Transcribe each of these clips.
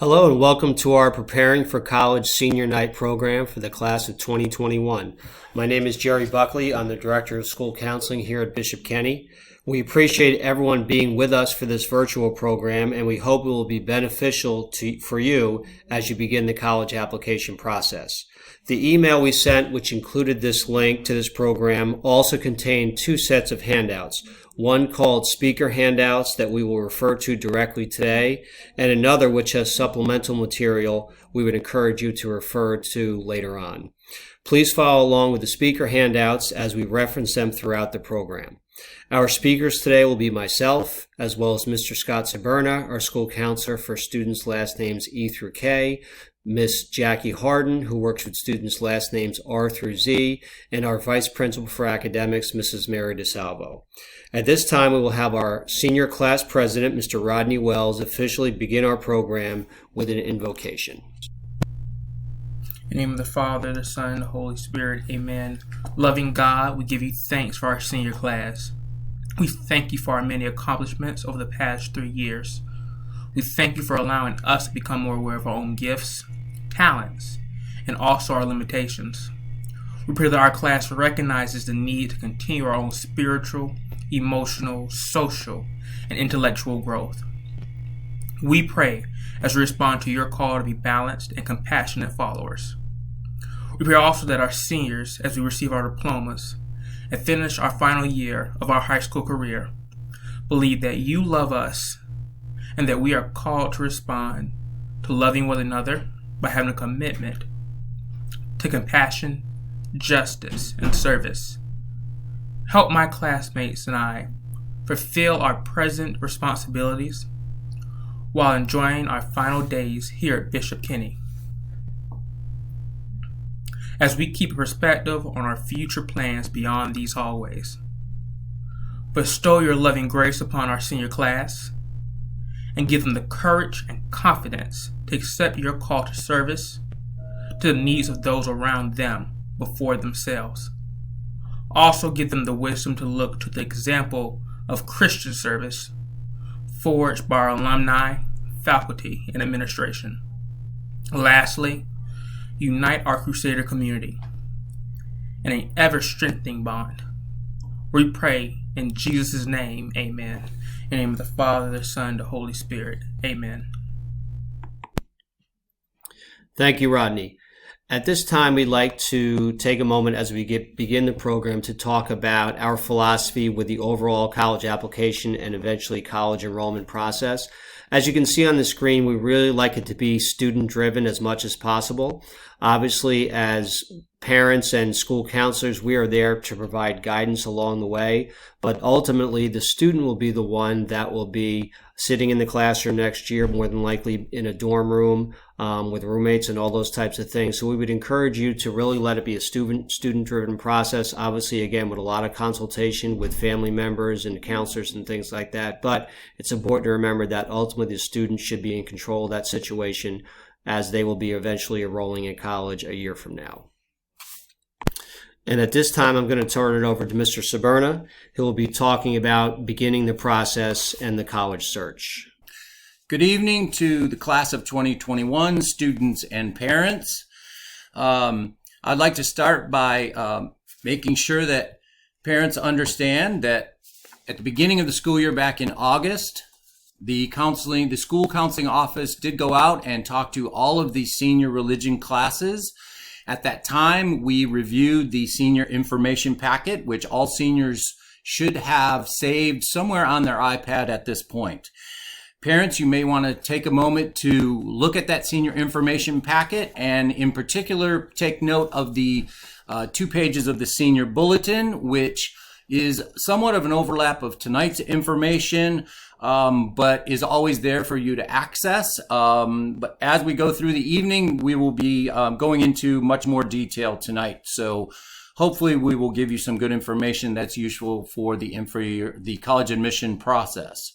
Hello and welcome to our Preparing for College Senior Night program for the class of 2021. My name is Jerry Buckley. I'm the Director of School Counseling here at Bishop Kenny. We appreciate everyone being with us for this virtual program, and we hope it will be beneficial for you as you begin the college application process. The email we sent, which included this link to this program, also contained two sets of handouts. One called speaker handouts that we will refer to directly today, and another which has supplemental material we would encourage you to refer to later on. Please follow along with the speaker handouts as we reference them throughout the program. Our speakers today will be myself, as well as Mr. Scott Saberna, our school counselor for students' last names E through K, Miss Jackie Harden, who works with students' last names R through Z, and our Vice Principal for Academics, Mrs. Mary DeSalvo. At this time, we will have our Senior Class President, Mr. Rodney Wells, officially begin our program with an invocation. In the name of the Father, the Son, and the Holy Spirit, amen. Loving God, we give you thanks for our senior class. We thank you for our many accomplishments over the past 3 years. We thank you for allowing us to become more aware of our own gifts, talents, and also our limitations. We pray that our class recognizes the need to continue our own spiritual, emotional, social, and intellectual growth. We pray as we respond to your call to be balanced and compassionate followers. We pray also that our seniors, as we receive our diplomas and finish our final year of our high school career, believe that you love us and that we are called to respond to loving one another by having a commitment to compassion, justice, and service. Help my classmates and I fulfill our present responsibilities while enjoying our final days here at Bishop Kenny. As we keep a perspective on our future plans beyond these hallways, bestow your loving grace upon our senior class and give them the courage and confidence to accept your call to service to the needs of those around them before themselves. Also give them the wisdom to look to the example of Christian service forged by our alumni, faculty, and administration. Lastly, unite our Crusader community in an ever-strengthening bond. We pray in Jesus' name, amen. In the name of the Father, the Son, and the Holy Spirit, amen. Thank you, Rodney. At this time, we'd like to take a moment as we begin the program to talk about our philosophy with the overall college application and eventually college enrollment process. As you can see on the screen, we really like it to be student-driven as much as possible. Obviously, as parents and school counselors, we are there to provide guidance along the way, but ultimately the student will be the one that will be sitting in the classroom next year, more than likely in a dorm room with roommates and all those types of things. So we would encourage you to really let it be a student-driven process, obviously, again, with a lot of consultation with family members and counselors and things like that. But it's important to remember that ultimately the student should be in control of that situation as they will be eventually enrolling in college a year from now. And at this time, I'm going to turn it over to Mr. Saberna, who will be talking about beginning the process and the college search. Good evening to the class of 2021 students and parents. I'd like to start by making sure that parents understand that at the beginning of the school year back in August, the school counseling office did go out and talk to all of the senior religion classes. At that time, we reviewed the senior information packet, which all seniors should have saved somewhere on their iPad at this point. Parents, you may want to take a moment to look at that senior information packet and in particular take note of the 2 pages of the senior bulletin, which is somewhat of an overlap of tonight's information, but is always there for you to access. But as we go through the evening, we will be going into much more detail tonight. So hopefully we will give you some good information that's useful for the college admission process.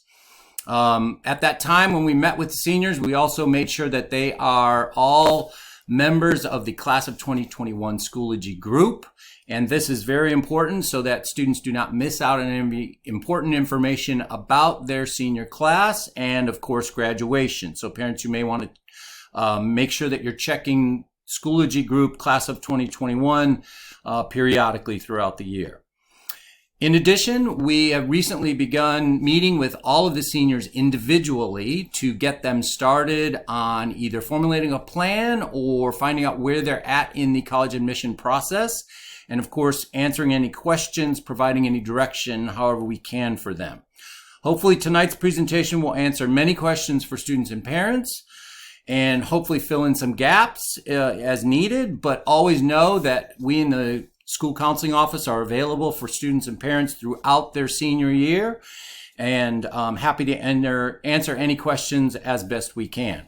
At that time when we met with the seniors, we also made sure that they are all members of the class of 2021 Schoology group. And this is very important so that students do not miss out on any important information about their senior class and, of course, graduation. So parents, you may want to make sure that you're checking Schoology group class of 2021 periodically throughout the year. In addition, we have recently begun meeting with all of the seniors individually to get them started on either formulating a plan or finding out where they're at in the college admission process. And of course, answering any questions, providing any direction, however we can for them. Hopefully tonight's presentation will answer many questions for students and parents and hopefully fill in some gaps as needed, but always know that we in the School Counseling Office are available for students and parents throughout their senior year, and I'm happy to answer any questions as best we can.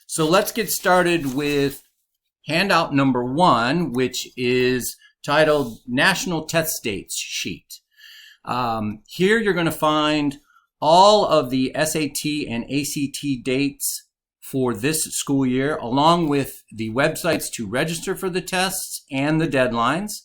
So let's get started with handout number 1, which is titled National Test Dates Sheet. Here you're going to find all of the SAT and ACT dates for this school year, along with the websites to register for the tests and the deadlines.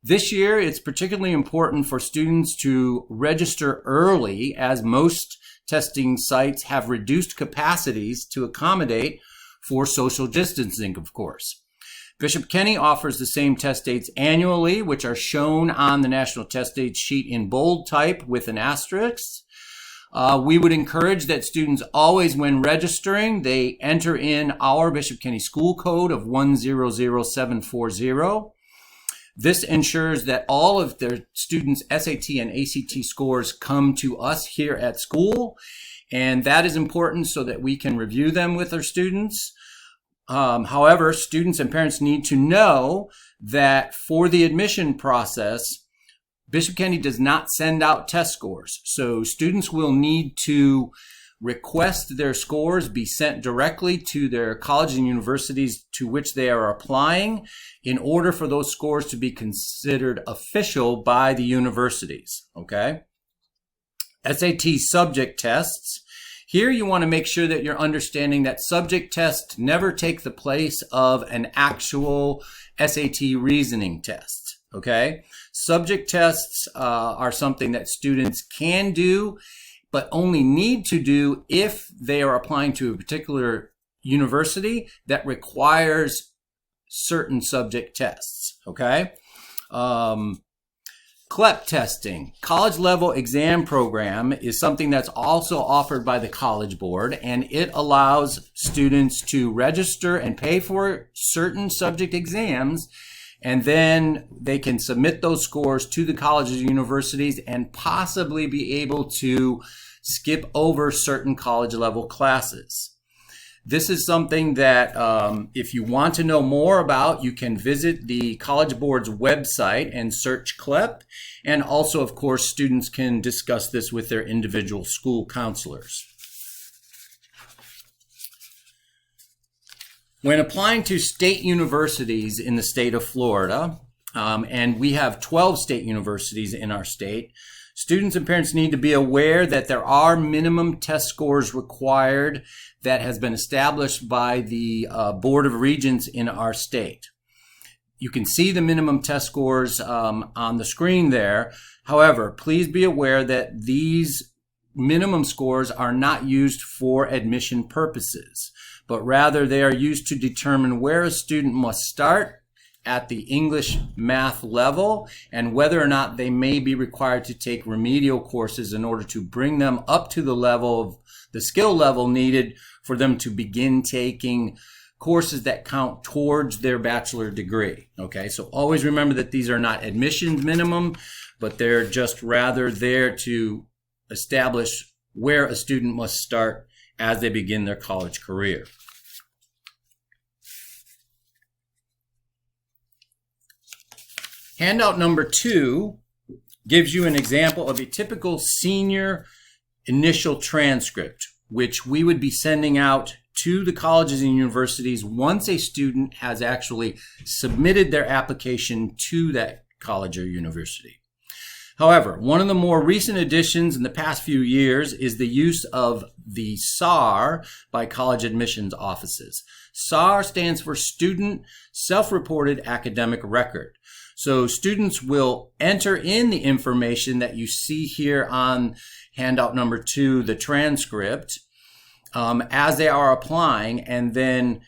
This year, it's particularly important for students to register early, as most testing sites have reduced capacities to accommodate for social distancing, of course. Bishop Kenny offers the same test dates annually, which are shown on the National Test Dates sheet in bold type with an asterisk. We would encourage that students always, when registering, they enter in our Bishop Kenny School Code of 100740. This ensures that all of their students' SAT and ACT scores come to us here at school, and that is important so that we can review them with our students. However, students and parents need to know that for the admission process, Bishop Kenny does not send out test scores. So students will need to request their scores be sent directly to their colleges and universities to which they are applying in order for those scores to be considered official by the universities, okay? SAT subject tests. Here you want to make sure that you're understanding that subject tests never take the place of an actual SAT reasoning test, okay? Subject tests are something that students can do, but only need to do if they are applying to a particular university that requires certain subject tests, okay? CLEP testing, college level exam program, is something that's also offered by the College Board, and it allows students to register and pay for certain subject exams, and then they can submit those scores to the colleges and universities and possibly be able to skip over certain college level classes. This is something that if you want to know more about, you can visit the College Board's website and search CLEP. And also, of course, students can discuss this with their individual school counselors. When applying to state universities in the state of Florida, and we have 12 state universities in our state, students and parents need to be aware that there are minimum test scores required that has been established by the Board of Regents in our state. You can see the minimum test scores on the screen there. However, please be aware that these minimum scores are not used for admission purposes, but rather they are used to determine where a student must start at the English math level and whether or not they may be required to take remedial courses in order to bring them up to the level of the skill level needed for them to begin taking courses that count towards their bachelor degree. Okay, so always remember that these are not admissions minimum, but they're just rather there to establish where a student must start as they begin their college career. Handout number 2 gives you an example of a typical senior initial transcript, which we would be sending out to the colleges and universities once a student has actually submitted their application to that college or university. However, one of the more recent additions in the past few years is the use of the SAR by college admissions offices. SAR stands for Student Self-Reported Academic Record. So students will enter in the information that you see here on handout number 2, the transcript, as they are applying, and then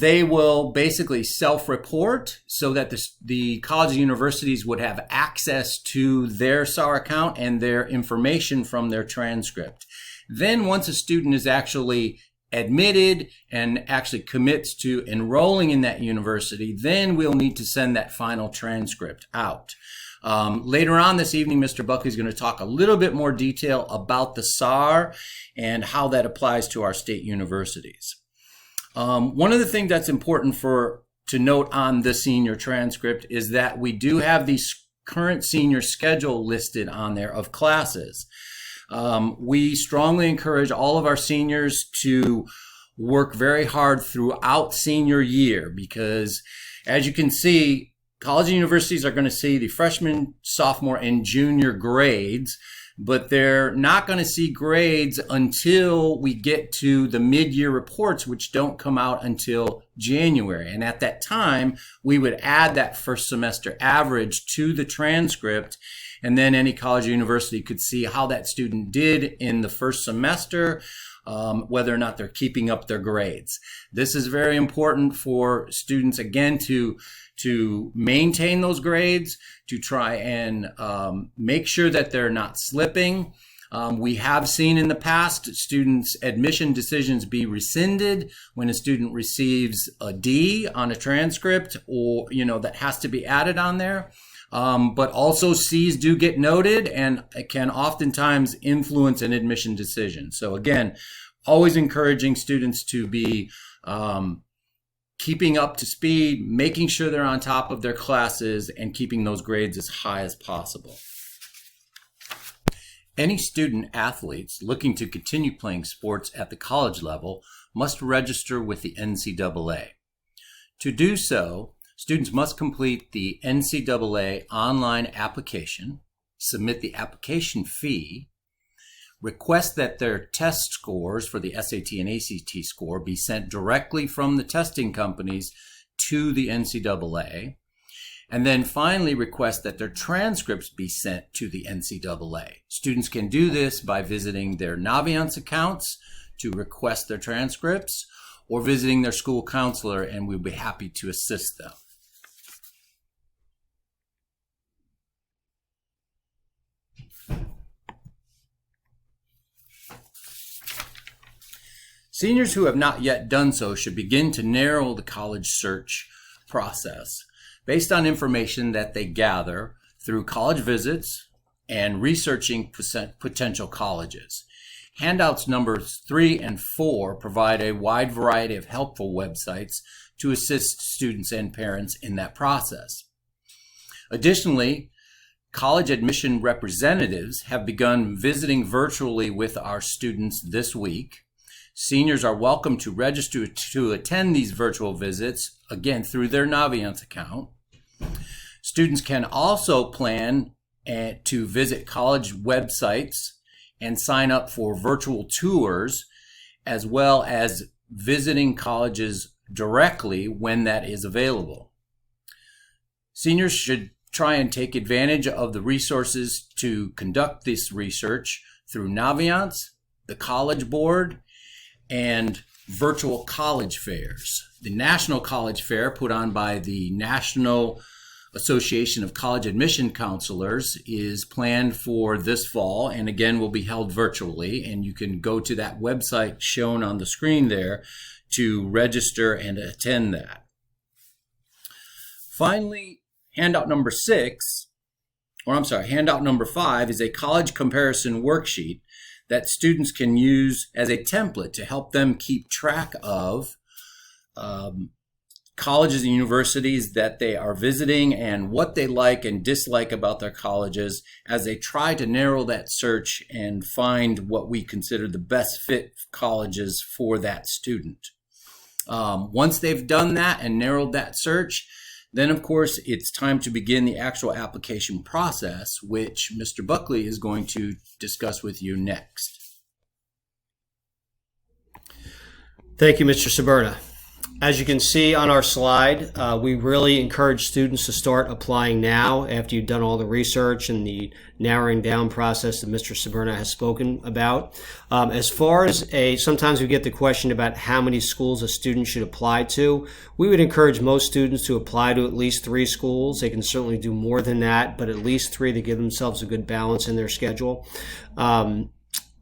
they will basically self-report so that the college and universities would have access to their SAR account and their information from their transcript. Then once a student is actually admitted and actually commits to enrolling in that university, then we'll need to send that final transcript out. Later on this evening, Mr. Buckley is going to talk a little bit more detail about the SAR and how that applies to our state universities. One of the things that's important to note on the senior transcript is that we do have the current senior schedule listed on there of classes. We strongly encourage all of our seniors to work very hard throughout senior year because, as you can see, college and universities are going to see the freshman, sophomore, and junior grades, but they're not going to see grades until we get to the mid-year reports, which don't come out until January. And at that time, we would add that first semester average to the transcript, and then any college or university could see how that student did in the first semester, whether or not they're keeping up their grades. This is very important for students, again, to maintain those grades, to try and make sure that they're not slipping. We have seen in the past students' admission decisions be rescinded when a student receives a D on a transcript, or that has to be added on there. But also C's do get noted, and it can oftentimes influence an admission decision. So again, always encouraging students to be keeping up to speed, making sure they're on top of their classes, and keeping those grades as high as possible. Any student athletes looking to continue playing sports at the college level must register with the NCAA. To do so, students must complete the NCAA online application, submit the application fee, request that their test scores for the SAT and ACT score be sent directly from the testing companies to the NCAA, and then finally request that their transcripts be sent to the NCAA. Students can do this by visiting their Naviance accounts to request their transcripts, or visiting their school counselor, and we'll be happy to assist them. Seniors who have not yet done so should begin to narrow the college search process based on information that they gather through college visits and researching potential colleges. Handouts numbers 3 and 4 provide a wide variety of helpful websites to assist students and parents in that process. Additionally, college admission representatives have begun visiting virtually with our students this week. Seniors are welcome to register to attend these virtual visits, again, through their Naviance account. Students can also plan to visit college websites and sign up for virtual tours, as well as visiting colleges directly when that is available. Seniors should try and take advantage of the resources to conduct this research through Naviance, the College Board, and virtual college fairs. The National College Fair, put on by the National Association of College Admission Counselors, is planned for this fall, and again will be held virtually, and you can go to that website shown on the screen there to register and attend that. Finally, handout number 5 is a college comparison worksheet that students can use as a template to help them keep track of colleges and universities that they are visiting and what they like and dislike about their colleges as they try to narrow that search and find what we consider the best fit colleges for that student. Once they've done that and narrowed that search, Then, of course, it's time to begin the actual application process, which Mr. Buckley is going to discuss with you next. Thank you, Mr. Saberna. As you can see on our slide, we really encourage students to start applying now after you've done all the research and the narrowing down process that Mr. Saberna has spoken about. As far as sometimes we get the question about how many schools a student should apply to. We would encourage most students to apply to at least 3 schools. They can certainly do more than that, but at least 3 to give themselves a good balance in their schedule.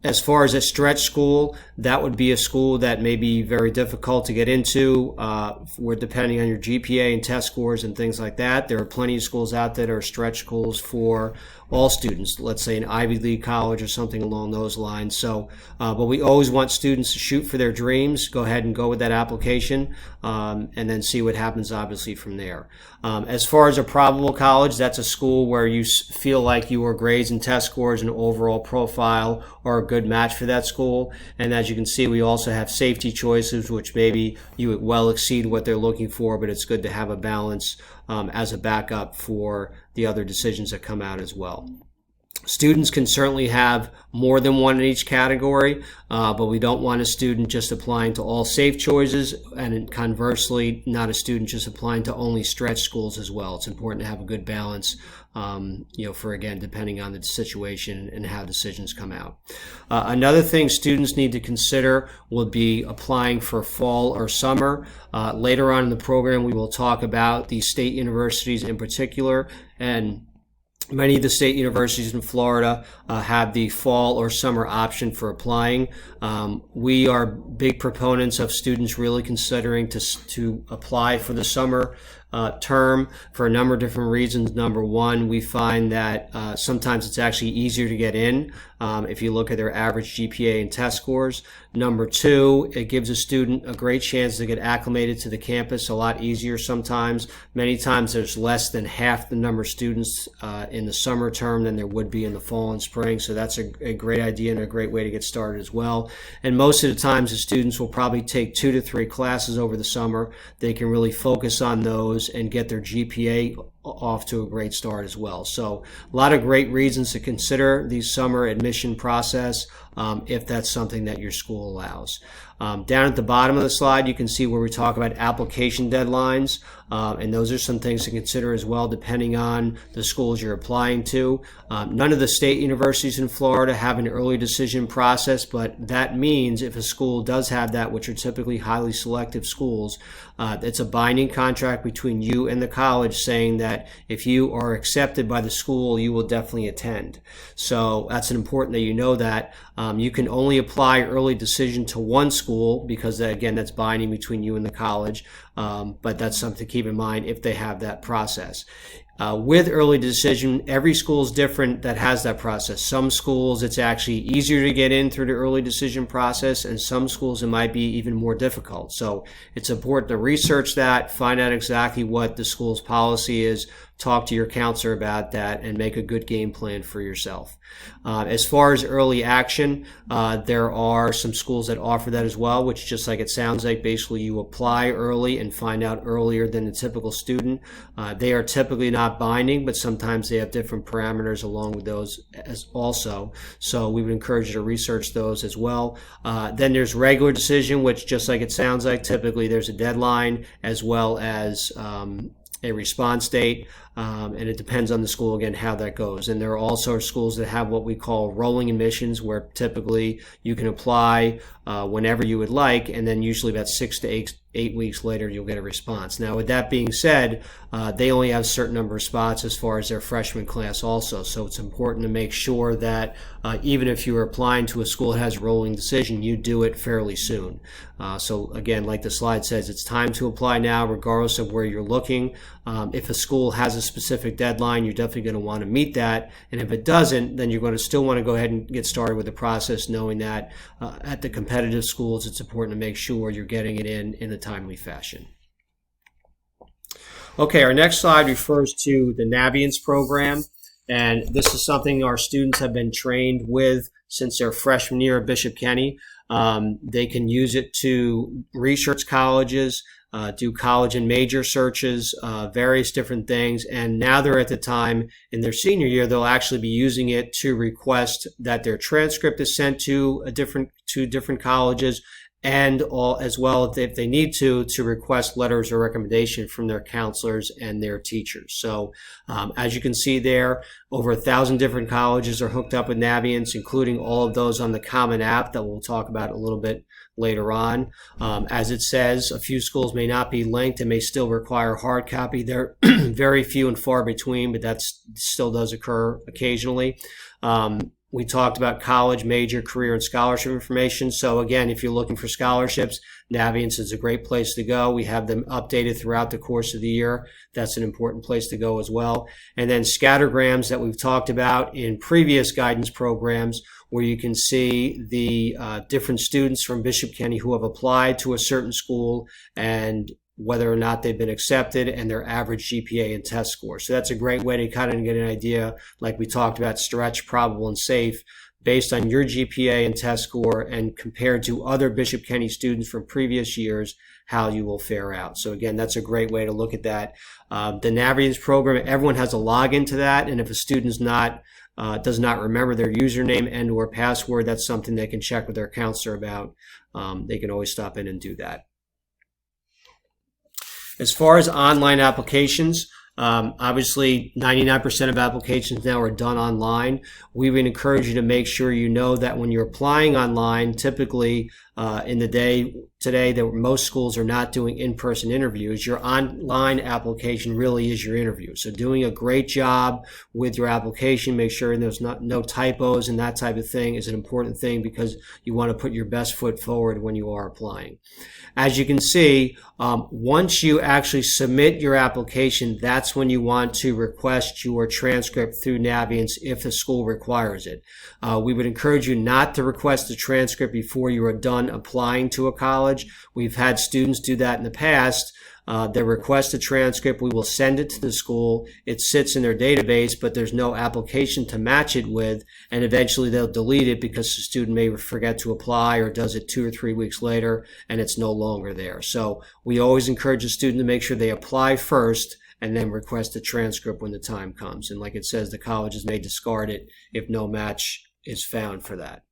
As far as a stretch school, that would be a school that may be very difficult to get into, where depending on your GPA and test scores and things like that. There are plenty of schools out there that are stretch schools for all students, let's say an Ivy League college or something along those lines. So, but we always want students to shoot for their dreams. Go ahead and go with that application, and then see what happens obviously from there. As far as a probable college, that's a school where you feel like your grades and test scores and overall profile are a good match for that school. And as you can see, we also have safety choices, which maybe you would well exceed what they're looking for, but it's good to have a balance as a backup for the other decisions that come out as well. Students can certainly have more than one in each category, but we don't want a student just applying to all safe choices, and conversely, not a student just applying to only stretch schools as well. It's important to have a good balance, for, again, depending on the situation and how decisions come out. Another thing students need to consider would be applying for fall or summer. Later on in the program, we will talk about the state universities in particular, and many of the state universities in Florida have the fall or summer option for applying. We are big proponents of students really considering to apply for the summer term for a number of different reasons. Number one, we find that sometimes it's actually easier to get in if you look at their average GPA and test scores. Number two, it gives a student a great chance to get acclimated to the campus a lot easier sometimes. Many times there's less than half the number of students in the summer term than there would be in the fall and spring, so that's a great idea and a great way to get started as well. And most of the times the students will probably take 2 to 3 classes over the summer. They can really focus on those and get their GPA off to a great start as well. So a lot of great reasons to consider the summer admission process if that's something that your school allows. Down at the bottom of the slide, you can see where we talk about application deadlines, and those are some things to consider as well depending on the schools you're applying to. None of the state universities in Florida have an early decision process, but that means if a school does have that, which are typically highly selective schools, it's a binding contract between you and the college saying that if you are accepted by the school, you will definitely attend. So that's important that you know that. You can only apply early decision to one school because, again, that's binding between you and the college, but that's something to keep in mind if they have that process. With early decision, every school is different that has that process. Some schools, it's actually easier to get in through the early decision process, and some schools it might be even more difficult. So it's important to research that, find out exactly what the school's policy is, talk to your counselor about that, and make a good game plan for yourself. As far as early action, there are some schools that offer that as well, which just like it sounds like, basically you apply early and find out earlier than the typical student. They are typically not binding, but sometimes they have different parameters along with those as also. So we would encourage you to research those as well. Then there's regular decision, which just like it sounds like, typically there's a deadline as well as a response date, and it depends on the school, again, how that goes. And there are also schools that have what we call rolling admissions, where typically you can apply whenever you would like, and then usually about 6 to 8 weeks later you'll get a response. Now, with that being said, they only have a certain number of spots as far as their freshman class also, so it's important to make sure that even if you're applying to a school that has rolling decision, you do it fairly soon. So again, like the slide says, it's time to apply now regardless of where you're looking. If a school has a specific deadline, you're definitely going to want to meet that, and if it doesn't, then you're going to still want to go ahead and get started with the process, knowing that at the competitive schools it's important to make sure you're getting it in a timely fashion. Okay, our next slide refers to the Naviance program, and this is something our students have been trained with since their freshman year at Bishop Kenny. They can use it to research colleges, do college and major searches, various different things. And now they're at the time in their senior year, they'll actually be using it to request that their transcript is sent to different colleges, and all as well, if they need to request letters of recommendation from their counselors and their teachers. So as you can see there, over 1,000 different colleges are hooked up with Naviance, including all of those on the Common App that we'll talk about a little bit later on. As it says, a few schools may not be linked and may still require hard copy. They're very few and far between, but that still does occur occasionally. We talked about college, major, career, and scholarship information. So again, if you're looking for scholarships, Naviance is a great place to go. We have them updated throughout the course of the year. That's an important place to go as well. And then scattergrams that we've talked about in previous guidance programs, where you can see the different students from Bishop Kenny who have applied to a certain school and whether or not they've been accepted and their average GPA and test score. So that's a great way to kind of get an idea, like we talked about, stretch, probable, and safe, based on your GPA and test score and compared to other Bishop Kenny students from previous years, how you will fare out. So again, that's a great way to look at that. The Naviance program, everyone has a login to that, and if a student's does not remember their username and or password, that's something they can check with their counselor about. They can always stop in and do that. As far as online applications, obviously 99% of applications now are done online. We would encourage you to make sure you know that when you're applying online, typically in the day today that most schools are not doing in-person interviews, your online application really is your interview. So doing a great job with your application, make sure there's no typos and that type of thing is an important thing, because you want to put your best foot forward when you are applying. As you can see, once you actually submit your application, that's when you want to request your transcript through Naviance if the school requires it. We would encourage you not to request the transcript before you are done applying to a college. We've had students do that in the past. They request a transcript. We will send it to the school. It sits in their database, but there's no application to match it with, and eventually they'll delete it because the student may forget to apply or does it 2 or 3 weeks later and it's no longer there. So we always encourage the student to make sure they apply first and then request a transcript when the time comes. And like it says, the colleges may discard it if no match is found for that.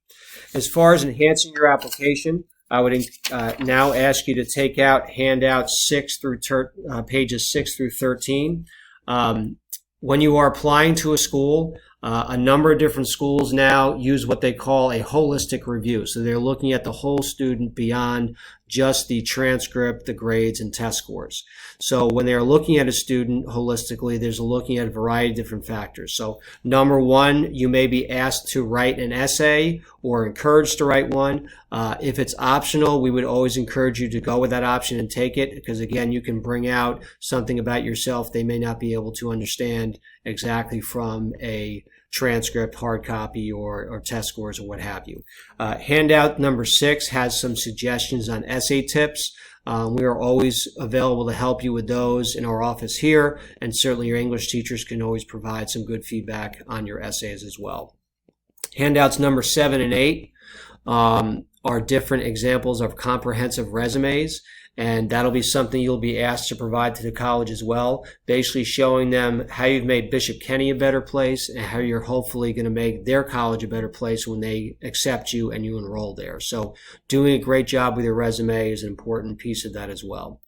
As far as enhancing your application, I would now ask you to take out handouts pages 6 through 13. When you are applying to a school, a number of different schools now use what they call a holistic review. So they're looking at the whole student beyond just the transcript, the grades, and test scores. So when they're looking at a student holistically, there's looking at a variety of different factors. So number one, you may be asked to write an essay or encouraged to write one. If it's optional, we would always encourage you to go with that option and take it, because again, you can bring out something about yourself they may not be able to understand exactly from a transcript, hard copy, or test scores, or what have you. Handout number 6 has some suggestions on essay tips. We are always available to help you with those in our office here, and certainly your English teachers can always provide some good feedback on your essays as well. Handouts number 7 and 8 are different examples of comprehensive resumes, and that'll be something you'll be asked to provide to the college as well, basically showing them how you've made Bishop Kenny a better place and how you're hopefully going to make their college a better place when they accept you and you enroll there. So doing a great job with your resume is an important piece of that as well.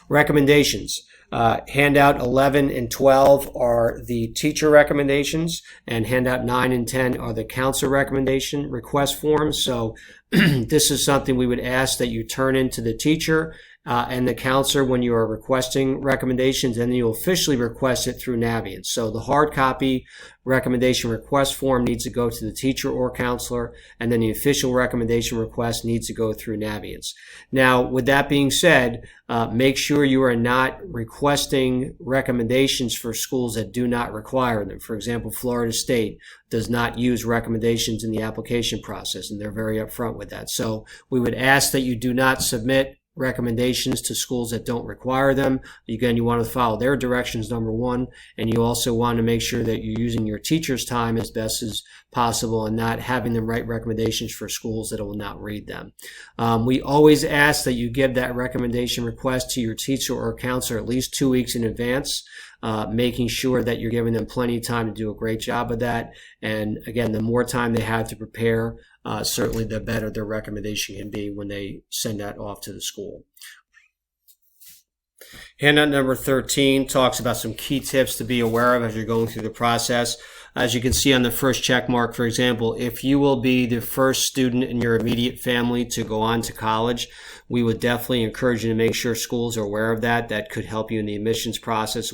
Recommendations. Handout 11 and 12 are the teacher recommendations, and handout 9 and 10 are the counselor recommendation request forms. So this is something we would ask that you turn into the teacher and the counselor when you are requesting recommendations, and then you'll officially request it through Naviance. So the hard copy recommendation request form needs to go to the teacher or counselor, and then the official recommendation request needs to go through Naviance. Now, with that being said, make sure you are not requesting recommendations for schools that do not require them. For example, Florida State does not use recommendations in the application process, and they're very upfront with that. So we would ask that you do not submit recommendations to schools that don't require them. Again, you want to follow their directions, number one, and you also want to make sure that you're using your teacher's time as best as possible and not having them write recommendations for schools that will not read them. We always ask that you give that recommendation request to your teacher or counselor at least 2 weeks in advance, making sure that you're giving them plenty of time to do a great job of that. And again, the more time they have to prepare, certainly the better their recommendation can be when they send that off to the school. Handout number 13 talks about some key tips to be aware of as you're going through the process. As you can see on the first check mark, for example, if you will be the first student in your immediate family to go on to college, we would definitely encourage you to make sure schools are aware of that. That could help you in the admissions process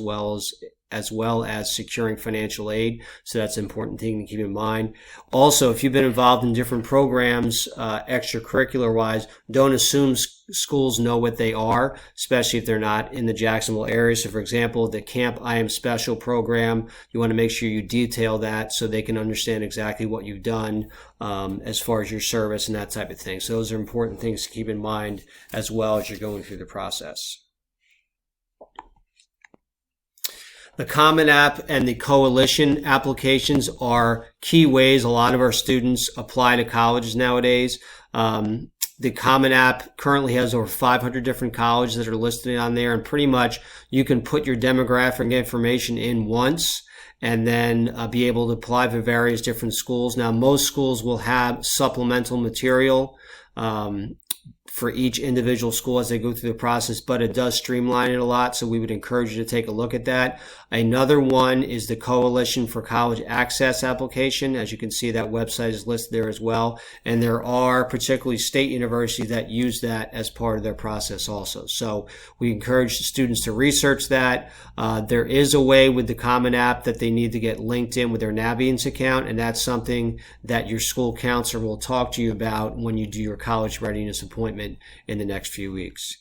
as well as securing financial aid. So that's an important thing to keep in mind. Also, if you've been involved in different programs, extracurricular wise, don't assume schools know what they are, especially if they're not in the Jacksonville area. So for example, the Camp I Am Special program, you want to make sure you detail that so they can understand exactly what you've done as far as your service and that type of thing. So those are important things to keep in mind as well as you're going through the process. The Common App and the Coalition applications are key ways a lot of our students apply to colleges nowadays. The Common App currently has over 500 different colleges that are listed on there, and pretty much you can put your demographic information in once and then be able to apply for various different schools. Now, most schools will have supplemental material for each individual school as they go through the process, but it does streamline it a lot, so we would encourage you to take a look at that. Another one is the Coalition for College Access application. As you can see, that website is listed there as well, and there are particularly state universities that use that as part of their process also. So we encourage the students to research that. There is a way with the Common App that they need to get linked in with their Naviance account, and that's something that your school counselor will talk to you about when you do your college readiness appointment in the next few weeks.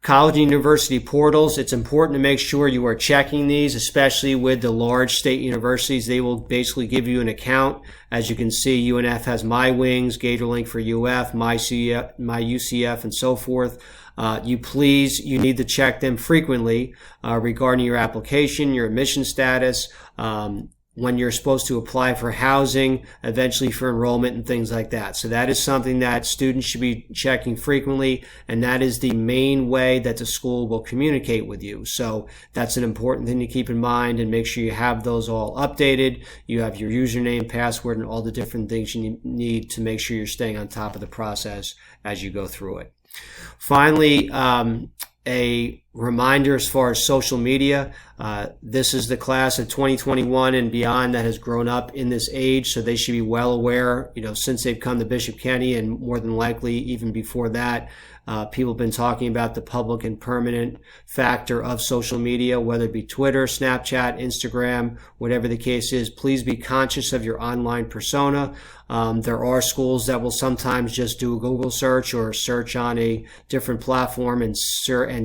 College and university portals, it's important to make sure you are checking these, especially with the large state universities. They will basically give you an account. As you can see, UNF has MyWings, GatorLink for UF, MyUCF, and so forth. You need to check them frequently regarding your application, your admission status, when you're supposed to apply for housing, eventually for enrollment and things like that. So that is something that students should be checking frequently, and that is the main way that the school will communicate with you. So that's an important thing to keep in mind, and make sure you have those all updated. You have your username, password, and all the different things you need to make sure you're staying on top of the process as you go through it. Finally, a reminder as far as social media. This is the class of 2021 and beyond that has grown up in this age, so they should be well aware, since they've come to Bishop Kenny, and more than likely even before that, people have been talking about the public and permanent factor of social media, whether it be Twitter, Snapchat, Instagram, whatever the case is. Please be conscious of your online persona. There are schools that will sometimes just do a Google search or search on a different platform and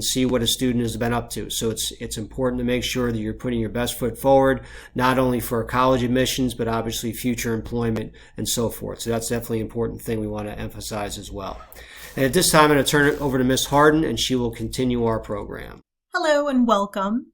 see what a student has been up to. So it's important to make sure that you're putting your best foot forward, not only for college admissions, but obviously future employment and so forth. So that's definitely an important thing we want to emphasize as well. And at this time, I'm going to turn it over to Ms. Harden, and she will continue our program. Hello and welcome.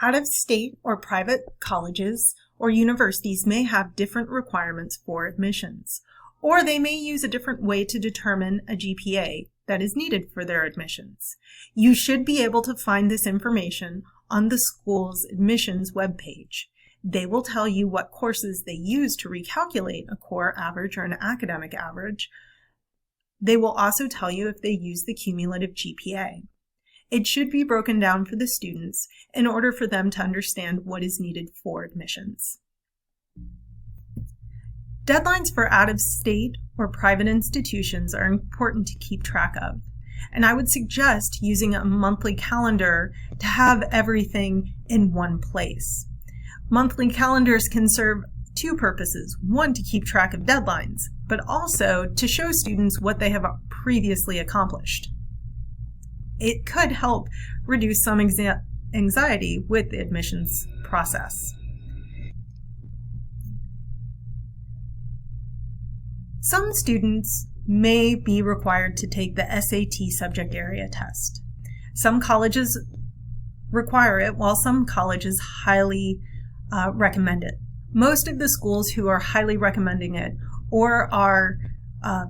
Out-of-state or private colleges or universities may have different requirements for admissions, or they may use a different way to determine a GPA that is needed for their admissions. You should be able to find this information on the school's admissions webpage. They will tell you what courses they use to recalculate a core average or an academic average. They will also tell you if they use the cumulative GPA. It should be broken down for the students in order for them to understand what is needed for admissions. Deadlines for out-of-state or private institutions are important to keep track of, and I would suggest using a monthly calendar to have everything in one place. Monthly calendars can serve two purposes. One, to keep track of deadlines, but also to show students what they have previously accomplished. It could help reduce some anxiety with the admissions process. Some students may be required to take the SAT subject area test. Some colleges require it, while some colleges highly recommend it. Most of the schools who are highly recommending it or are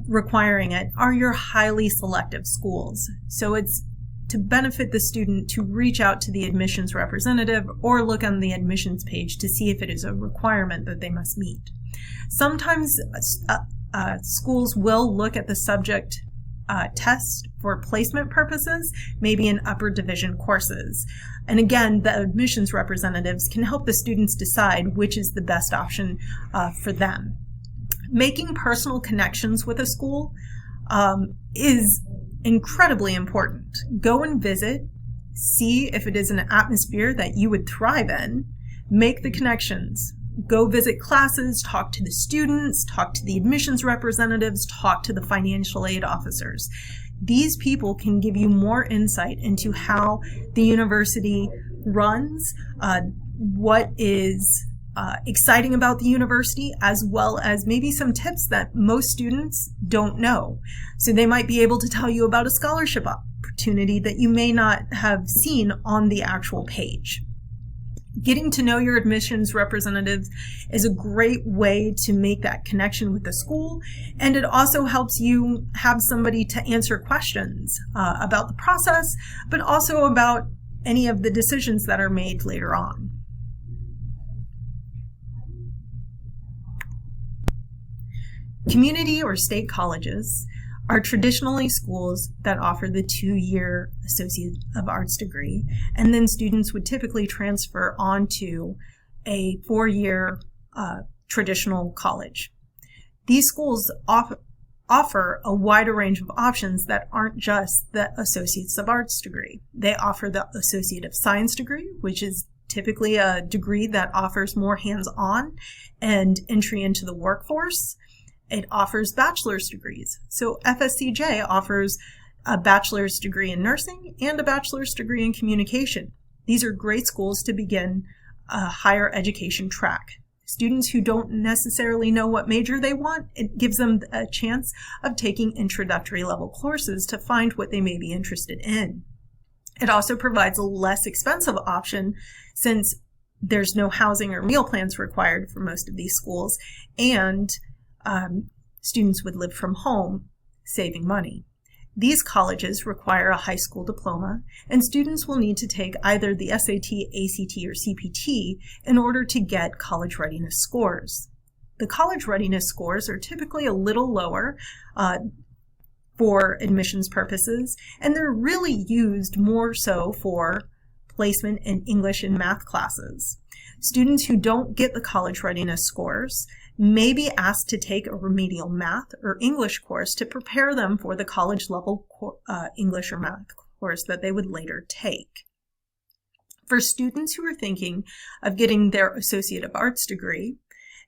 requiring it are your highly selective schools. So it's to benefit the student to reach out to the admissions representative or look on the admissions page to see if it is a requirement that they must meet. Sometimes schools will look at the subject test for placement purposes, maybe in upper division courses. And again, the admissions representatives can help the students decide which is the best option for them. Making personal connections with a school is incredibly important. Go and visit, see if it is an atmosphere that you would thrive in, make the connections. Go visit classes, talk to the students, talk to the admissions representatives, talk to the financial aid officers. These people can give you more insight into how the university runs, what is exciting about the university, as well as maybe some tips that most students don't know. So they might be able to tell you about a scholarship opportunity that you may not have seen on the actual page. Getting to know your admissions representatives is a great way to make that connection with the school, and it also helps you have somebody to answer questions about the process, but also about any of the decisions that are made later on. Community or state colleges are traditionally schools that offer the 2-year Associate of Arts degree, and then students would typically transfer on to a 4-year traditional college. These schools offer a wider range of options that aren't just the Associates of Arts degree. They offer the Associate of Science degree, which is typically a degree that offers more hands-on and entry into the workforce. It offers bachelor's degrees. So FSCJ offers a bachelor's degree in nursing and a bachelor's degree in communication. These are great schools to begin a higher education track. Students who don't necessarily know what major they want, it gives them a chance of taking introductory level courses to find what they may be interested in. It also provides a less expensive option since there's no housing or meal plans required for most of these schools, and students would live from home, saving money. These colleges require a high school diploma, and students will need to take either the SAT, ACT, or CPT in order to get college readiness scores. The college readiness scores are typically a little lower for admissions purposes, and they're really used more so for placement in English and math classes. Students who don't get the college readiness scores may be asked to take a remedial math or English course to prepare them for the college level English or math course that they would later take. For students who are thinking of getting their Associate of Arts degree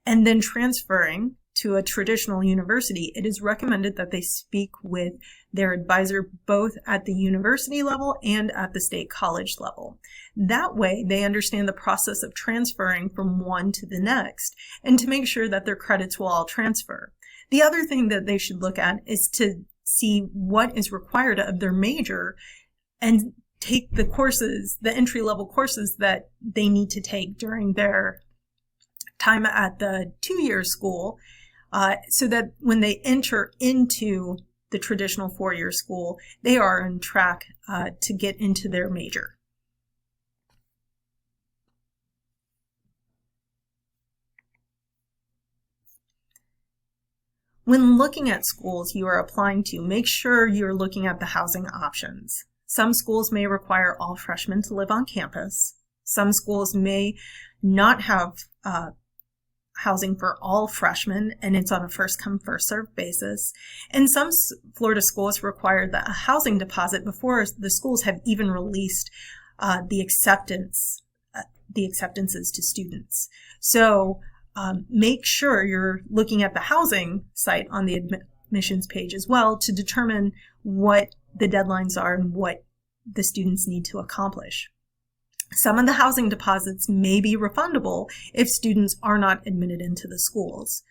and then transferring to a traditional university, it is recommended that they speak with their advisor both at the university level and at the state college level. That way, they understand the process of transferring from one to the next and to make sure that their credits will all transfer. The other thing that they should look at is to see what is required of their major and take the courses, the entry-level courses that they need to take during their time at the 2-year school, so that when they enter into the traditional 4-year school, they are on track to get into their major. When looking at schools you are applying to, make sure you're looking at the housing options. Some schools may require all freshmen to live on campus. Some schools may not have housing for all freshmen, and it's on a first-come, first-served basis. And some Florida schools require a housing deposit before the schools have even released the acceptances to students. So make sure you're looking at the housing site on the admissions page as well to determine what the deadlines are and what the students need to accomplish. Some of the housing deposits may be refundable if students are not admitted into the schools.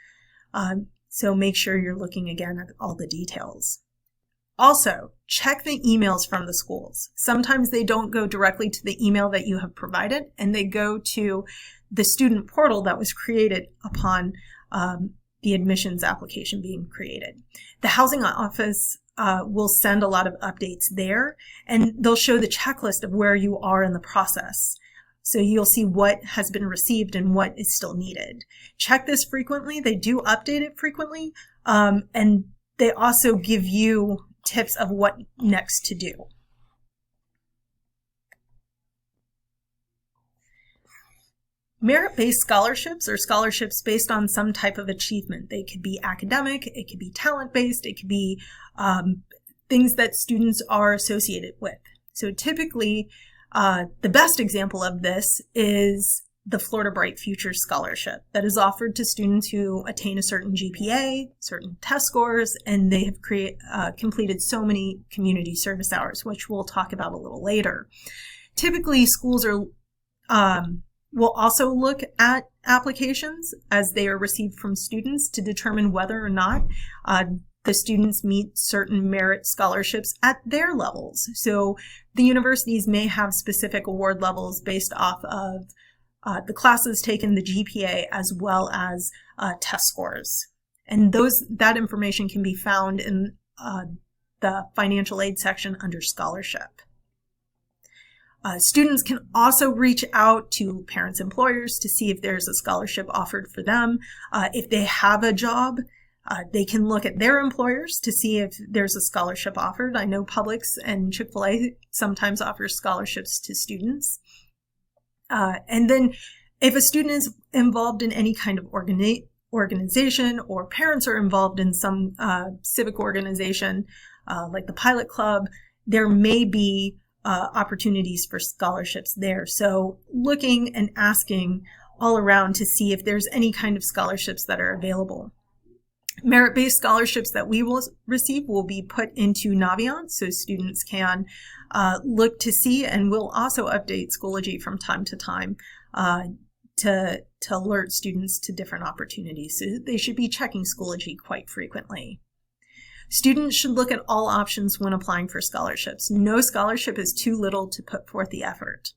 So make sure you're looking again at all the details. Also, check the emails from the schools. Sometimes they don't go directly to the email that you have provided, and they go to the student portal that was created upon the admissions application being created. The housing office will send a lot of updates there, and they'll show the checklist of where you are in the process. So you'll see what has been received and what is still needed. Check this frequently. They do update it frequently, and they also give you tips of what next to do. Merit-based scholarships are scholarships based on some type of achievement. They could be academic, it could be talent-based, it could be things that students are associated with. So typically, the best example of this is the Florida Bright Future Scholarship that is offered to students who attain a certain GPA, certain test scores, and they have completed so many community service hours, which we'll talk about a little later. Typically, schools will also look at applications as they are received from students to determine whether or not the students meet certain merit scholarships at their levels. So the universities may have specific award levels based off of the classes taken, the GPA, as well as test scores. And that information can be found in the financial aid section under scholarship. Students can also reach out to parents' employers to see if there's a scholarship offered for them. If they have a job, they can look at their employers to see if there's a scholarship offered. I know Publix and Chick-fil-A sometimes offer scholarships to students. And then if a student is involved in any kind of organization, or parents are involved in some civic organization like the Pilot Club, there may be opportunities for scholarships there. So looking and asking all around to see if there's any kind of scholarships that are available. Merit-based scholarships that we will receive will be put into Naviance, so students can look to see, and we'll also update Schoology from time to time to alert students to different opportunities. So they should be checking Schoology quite frequently. Students should look at all options when applying for scholarships. No scholarship is too little to put forth the effort.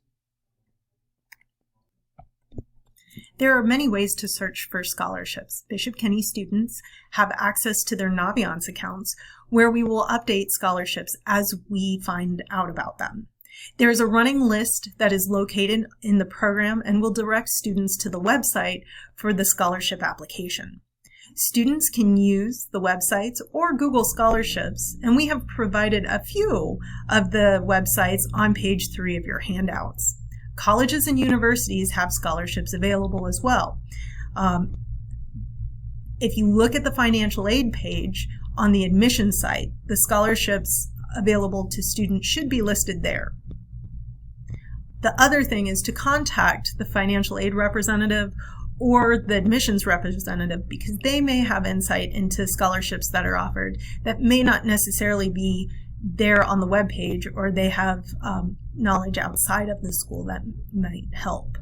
There are many ways to search for scholarships. Bishop Kenny students have access to their Naviance accounts, where we will update scholarships as we find out about them. There is a running list that is located in the program and will direct students to the website for the scholarship application. Students can use the websites or Google Scholarships, and we have provided a few of the websites on page 3 of your handouts. Colleges and universities have scholarships available as well. If you look at the financial aid page on the admission site, the scholarships available to students should be listed there. The other thing is to contact the financial aid representative or the admissions representative, because they may have insight into scholarships that are offered that may not necessarily be there on the webpage, or they have knowledge outside of the school that might help.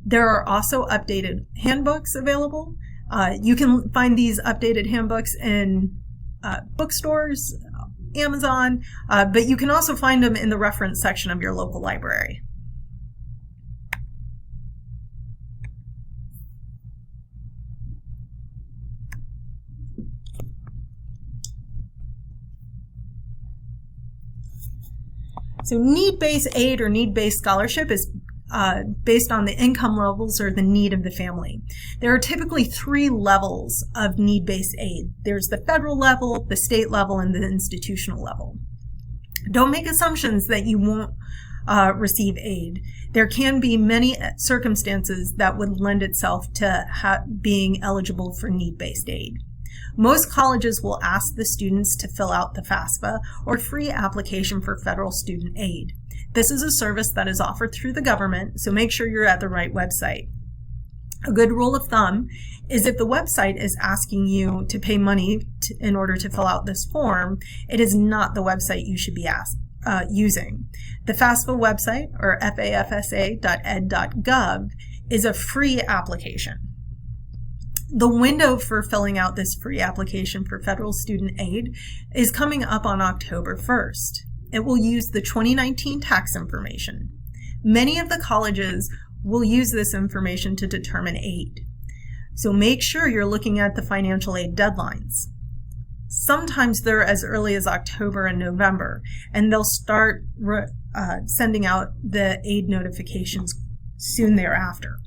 There are also updated handbooks available. You can find these updated handbooks in bookstores, Amazon, but you can also find them in the reference section of your local library. So need-based aid or need-based scholarship is based on the income levels or the need of the family. There are typically 3 levels of need-based aid. There's the federal level, the state level, and the institutional level. Don't make assumptions that you won't receive aid. There can be many circumstances that would lend itself to being eligible for need-based aid. Most colleges will ask the students to fill out the FAFSA, or free application for federal student aid. This is a service that is offered through the government, so make sure you're at the right website. A good rule of thumb is if the website is asking you to pay money in order to fill out this form, it is not the website you should be using. The FAFSA website, or fafsa.ed.gov, is a free application. The window for filling out this free application for federal student aid is coming up on October 1st. It will use the 2019 tax information. Many of the colleges will use this information to determine aid. So make sure you're looking at the financial aid deadlines. Sometimes they're as early as October and November, and they'll start sending out the aid notifications soon thereafter.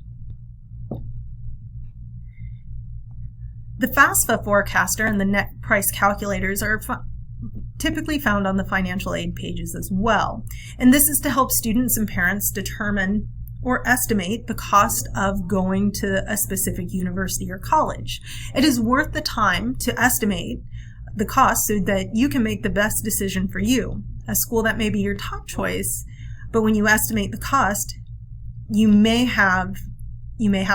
The FAFSA forecaster and the net price calculators are typically found on the financial aid pages as well. And this is to help students and parents determine or estimate the cost of going to a specific university or college. It is worth the time to estimate the cost so that you can make the best decision for you. A school that may be your top choice, but when you estimate the cost, you may have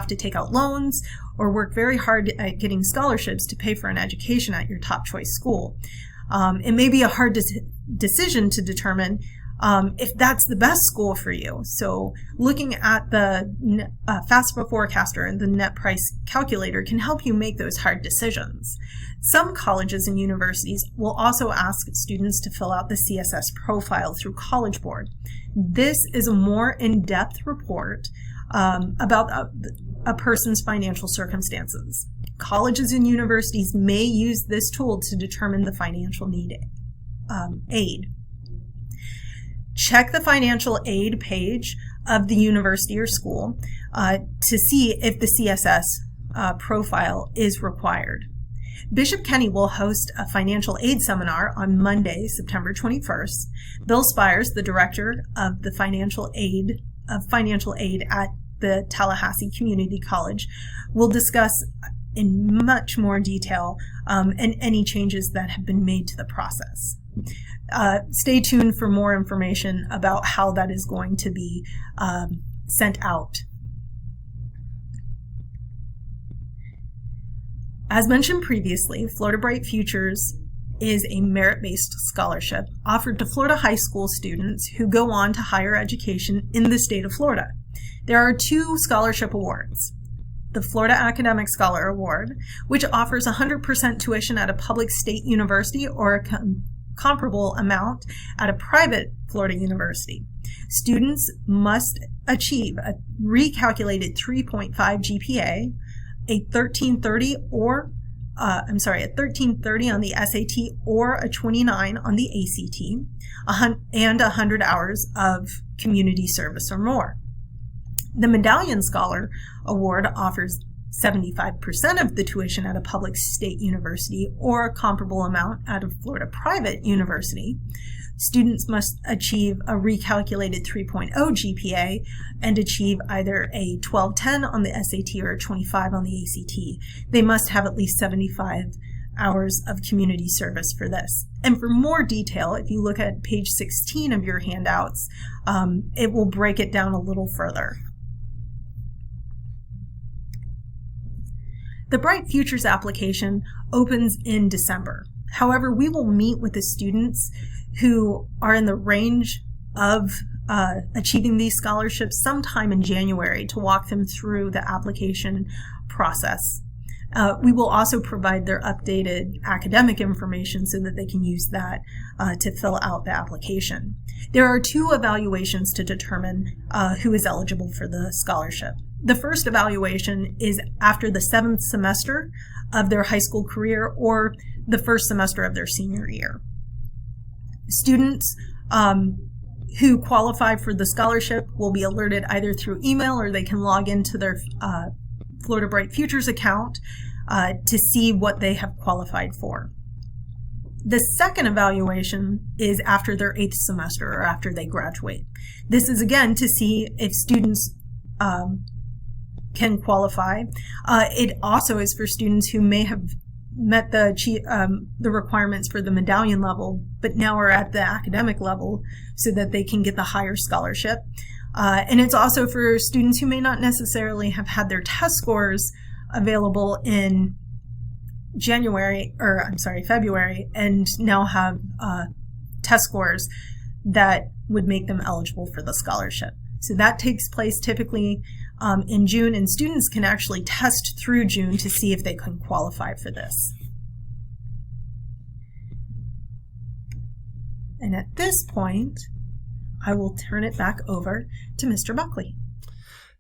to take out loans or work very hard at getting scholarships to pay for an education at your top choice school. It may be a hard decision to determine if that's the best school for you. So looking at the FAFSA forecaster and the net price calculator can help you make those hard decisions. Some colleges and universities will also ask students to fill out the CSS profile through College Board. This is a more in-depth report about a person's financial circumstances. Colleges and universities may use this tool to determine the financial need aid. Check the financial aid page of the university or school to see if the CSS profile is required. Bishop Kenny will host a financial aid seminar on Monday, September 21st. Bill Spires, the director of the financial aid at the Tallahassee Community College, will discuss in much more detail and any changes that have been made to the process. Stay tuned for more information about how that is going to be sent out. As mentioned previously, Florida Bright Futures is a merit-based scholarship offered to Florida high school students who go on to higher education in the state of Florida. There are two scholarship awards. The Florida Academic Scholar Award, which offers 100% tuition at a public state university or a comparable amount at a private Florida university. Students must achieve a recalculated 3.5 GPA, a 1330 on the SAT or a 29 on the ACT, and 100 hours of community service or more. The Medallion Scholar Award offers 75% of the tuition at a public state university or a comparable amount at a Florida private university. Students must achieve a recalculated 3.0 GPA and achieve either a 1210 on the SAT or a 25 on the ACT. They must have at least 75 hours of community service for this. And for more detail, if you look at page 16 of your handouts, it will break it down a little further. The Bright Futures application opens in December. However, we will meet with the students who are in the range of achieving these scholarships sometime in January to walk them through the application process. We will also provide their updated academic information so that they can use that to fill out the application. There are two evaluations to determine who is eligible for the scholarship. The first evaluation is after the 7th semester of their high school career or the first semester of their senior year. Students who qualify for the scholarship will be alerted either through email or they can log into their Florida Bright Futures account to see what they have qualified for. The second evaluation is after their 8th semester or after they graduate. This is again to see if students can qualify. It also is for students who may have met the requirements for the medallion level, but now are at the academic level so that they can get the higher scholarship. And it's also for students who may not necessarily have had their test scores available in February, and now have test scores that would make them eligible for the scholarship. So that takes place typically in June, and students can actually test through June to see if they can qualify for this. And at this point, I will turn it back over to Mr. Buckley.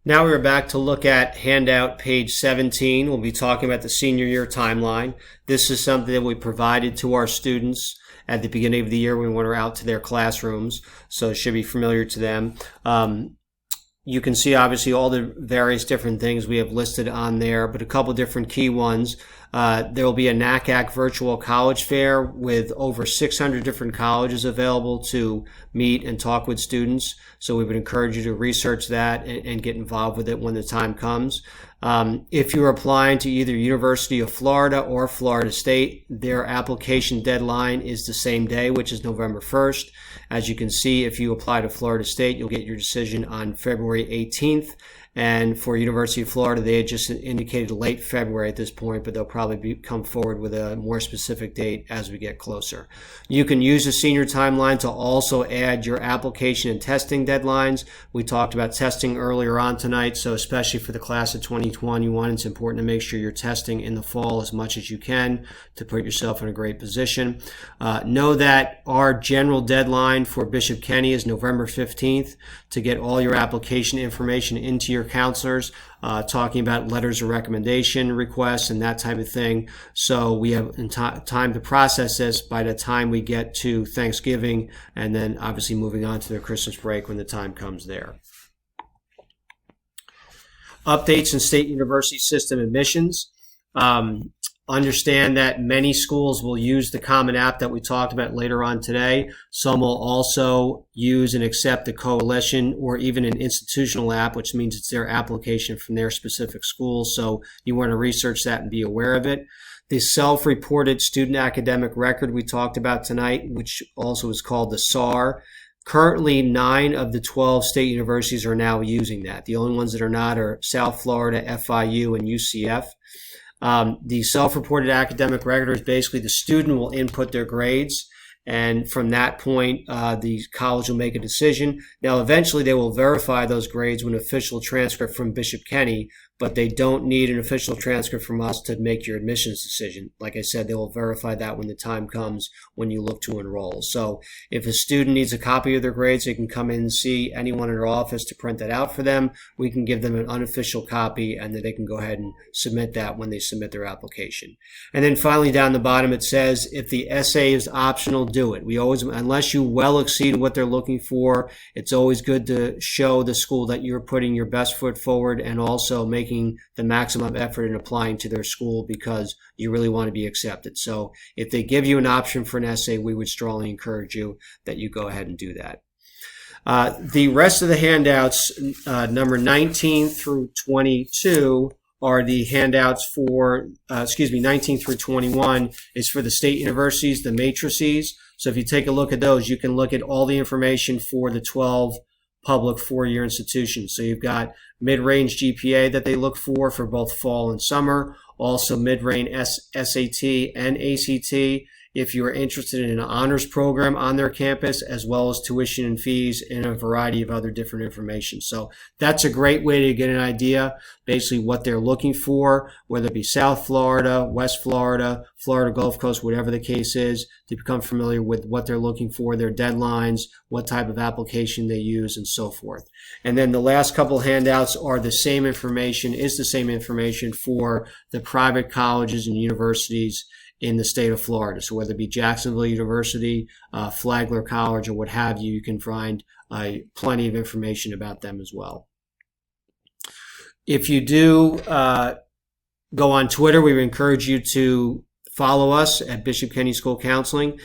Now we're back to look at handout page 17. We'll be talking about the senior year timeline. This is something that we provided to our students at the beginning of the year when we went out to their classrooms, so it should be familiar to them. You can see obviously all the various different things we have listed on there, but a couple different key ones. There will be a NACAC virtual college fair with over 600 different colleges available to meet and talk with students. So we would encourage you to research that and get involved with it when the time comes. If you're applying to either University of Florida or Florida State, their application deadline is the same day, which is November 1st. As you can see, if you apply to Florida State, you'll get your decision on February 18th. And for University of Florida, they had just indicated late February at this point, but they'll probably come forward with a more specific date as we get closer. You can use the senior timeline to also add your application and testing deadlines. We talked about testing earlier on tonight, so especially for the class of 2021, it's important to make sure you're testing in the fall as much as you can to put yourself in a great position. Know that our general deadline for Bishop Kenny is November 15th to get all your application information into your counselors, talking about letters of recommendation requests and that type of thing. So we have time to process this by the time we get to Thanksgiving, and then obviously moving on to the Christmas break when the time comes there. Updates in state university system admissions. Understand that many schools will use the Common App that we talked about later on today. Some will also use and accept the Coalition or even an institutional app, which means it's their application from their specific school. So you want to research that and be aware of it. The self-reported student academic record we talked about tonight, which also is called the SAR. Currently, 9 of the 12 state universities are now using that. The only ones that are not are South Florida, FIU, and UCF. The self-reported academic record is basically the student will input their grades, and from that point, the college will make a decision. Now, eventually, they will verify those grades with an official transcript from Bishop Kenny, but they don't need an official transcript from us to make your admissions decision. Like I said, they will verify that when the time comes when you look to enroll. So if a student needs a copy of their grades, they can come in and see anyone in our office to print that out for them. We can give them an unofficial copy, and then they can go ahead and submit that when they submit their application. And then finally, down the bottom, it says if the essay is optional, do it. We always, unless you well exceed what they're looking for, it's always good to show the school that you're putting your best foot forward and also making the maximum effort in applying to their school because you really want to be accepted. So if they give you an option for an essay, we would strongly encourage you that you go ahead and do that. The rest of the handouts, number 19 through 22, are the handouts for, 19 through 21 is for the state universities, the matrices. So if you take a look at those, you can look at all the information for the 12 public four-year institutions. So you've got mid-range GPA that they look for both fall and summer, also mid-range SAT and ACT. If you are interested in an honors program on their campus, as well as tuition and fees and a variety of other different information. So that's a great way to get an idea, basically what they're looking for, whether it be South Florida, West Florida, Florida Gulf Coast, whatever the case is, to become familiar with what they're looking for, their deadlines, what type of application they use, and so forth. And then the last couple handouts are the same information for the private colleges and universities in the state of Florida. So whether it be Jacksonville University, Flagler College, or what have you, you can find plenty of information about them as well. If you do go on Twitter, we would encourage you to follow us at Bishop Kenny School Counseling.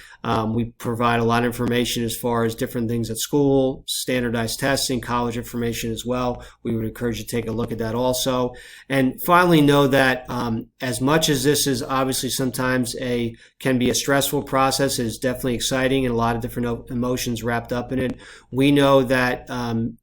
We provide a lot of information as far as different things at school, standardized testing, college information as well. We would encourage you to take a look at that also. And finally, know that as much as this is obviously sometimes can be a stressful process, it is definitely exciting and a lot of different emotions wrapped up in it. We know that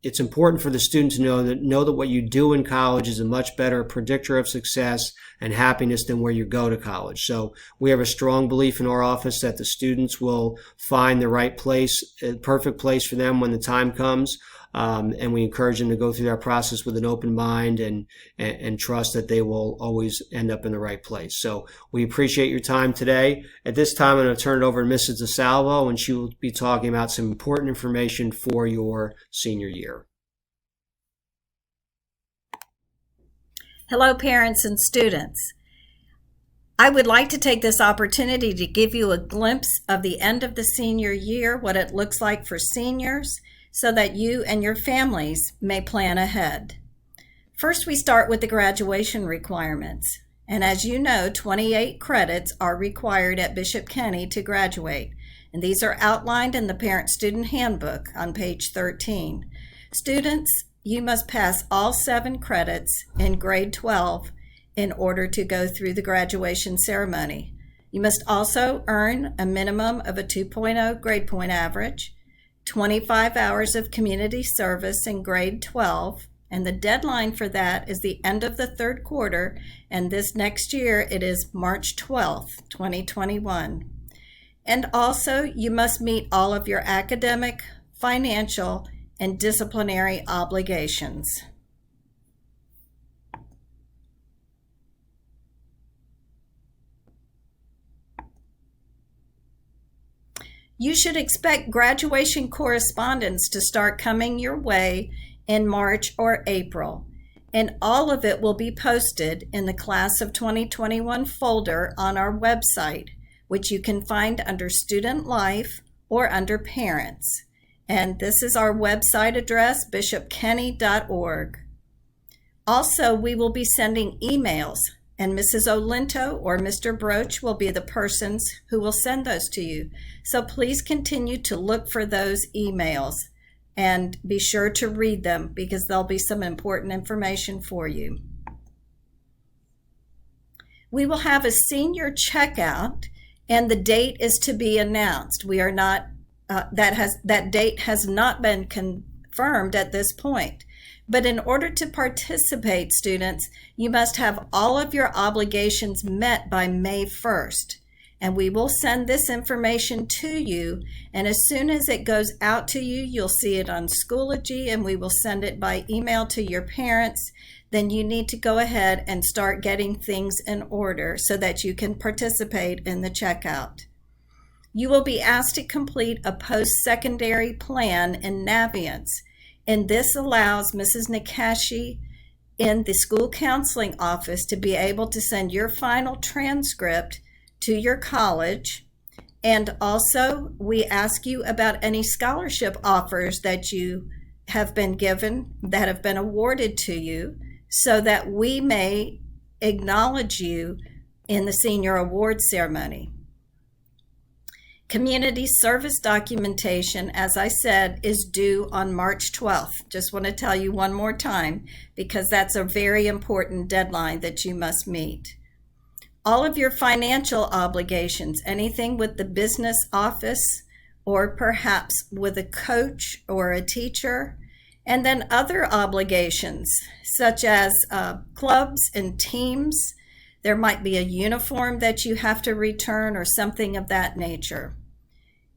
it's important for the student to know that what you do in college is a much better predictor of success and happiness than where you go to college. So So we have a strong belief in our office that the students will find the right place, a perfect place for them when the time comes. And we encourage them to go through that process with an open mind and trust that they will always end up in the right place. So we appreciate your time today. At this time, I'm going to turn it over to Mrs. DeSalvo, and she will be talking about some important information for your senior year. Hello, parents and students. I would like to take this opportunity to give you a glimpse of the end of the senior year, what it looks like for seniors, so that you and your families may plan ahead. First, we start with the graduation requirements. And as you know, 28 credits are required at Bishop Kenny to graduate. And these are outlined in the Parent-Student Handbook on page 13. Students, you must pass all 7 credits in grade 12 in order to go through the graduation ceremony. You must also earn a minimum of a 2.0 grade point average, 25 hours of community service in grade 12, and the deadline for that is the end of the 3rd quarter, and this next year it is March 12th, 2021. And also, you must meet all of your academic, financial, and disciplinary obligations. You should expect graduation correspondence to start coming your way in March or April, and all of it will be posted in the Class of 2021 folder on our website, which you can find under Student Life or under Parents. And this is our website address, bishopkenny.org. Also, we will be sending emails, and Mrs. Olinto or Mr. Broach will be the persons who will send those to you. So please continue to look for those emails and be sure to read them because there'll be some important information for you. We will have a senior checkout, and the date is to be announced. We are not, that date has not been confirmed at this point. But in order to participate, students, you must have all of your obligations met by May 1st. And we will send this information to you. And as soon as it goes out to you, you'll see it on Schoology, and we will send it by email to your parents. Then you need to go ahead and start getting things in order so that you can participate in the checkout. You will be asked to complete a post-secondary plan in Navient. And this allows Mrs. Nakashi in the school counseling office to be able to send your final transcript to your college. And also, we ask you about any scholarship offers that you have been given, that have been awarded to you, so that we may acknowledge you in the senior award ceremony. Community service documentation, as I said, is due on March 12th. Just want to tell you one more time because that's a very important deadline that you must meet. All of your financial obligations, anything with the business office or perhaps with a coach or a teacher, and then other obligations such as clubs and teams. There might be a uniform that you have to return or something of that nature.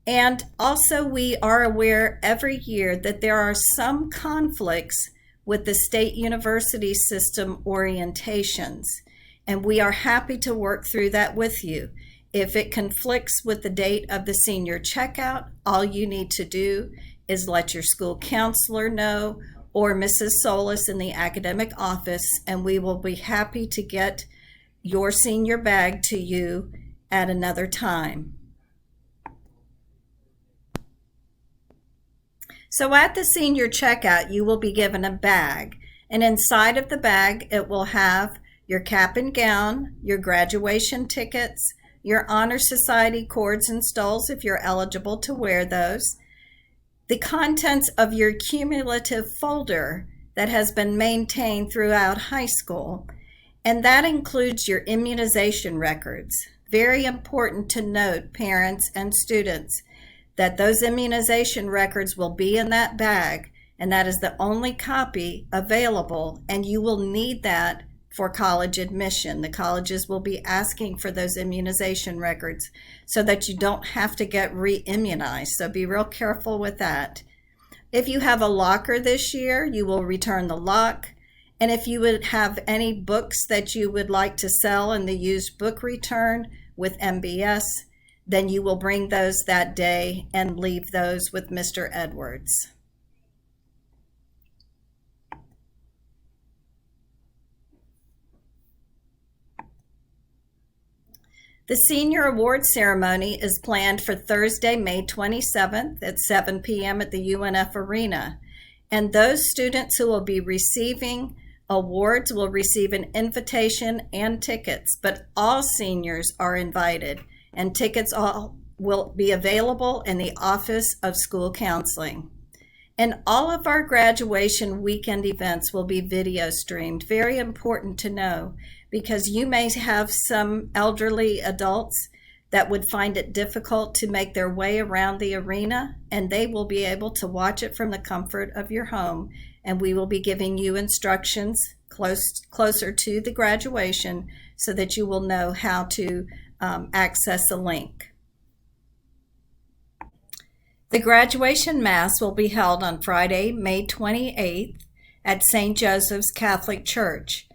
And also, we are aware every year that there are some conflicts with the state university system orientations, and we are happy to work through that with you. If it conflicts with the date of the senior checkout, all you need to do is let your school counselor know or Mrs. Solis in the academic office, and we will be happy to get your senior bag to you at another time. So at the senior checkout, you will be given a bag, and inside of the bag, it will have your cap and gown, your graduation tickets, your Honor Society cords and stoles if you're eligible to wear those, the contents of your cumulative folder that has been maintained throughout high school, and that includes your immunization records. Very important to note, parents and students, that those immunization records will be in that bag, and that is the only copy available, and you will need that for college admission. The colleges will be asking for those immunization records so that you don't have to get re-immunized. So be real careful with that. If you have a locker this year, you will return the lock. And if you would have any books that you would like to sell in the used book return with MBS, then you will bring those that day and leave those with Mr. Edwards. The Senior Awards Ceremony is planned for Thursday, May 27th at 7 p.m. at the UNF Arena. And those students who will be receiving awards will receive an invitation and tickets, but all seniors are invited, and tickets all will be available in the Office of School Counseling. And all of our graduation weekend events will be video streamed. Very important to know, because you may have some elderly adults that would find it difficult to make their way around the arena, and they will be able to watch it from the comfort of your home. And we will be giving you instructions closer to the graduation so that you will know how to access the link. The graduation Mass will be held on Friday, May 28th at St. Joseph's Catholic Church.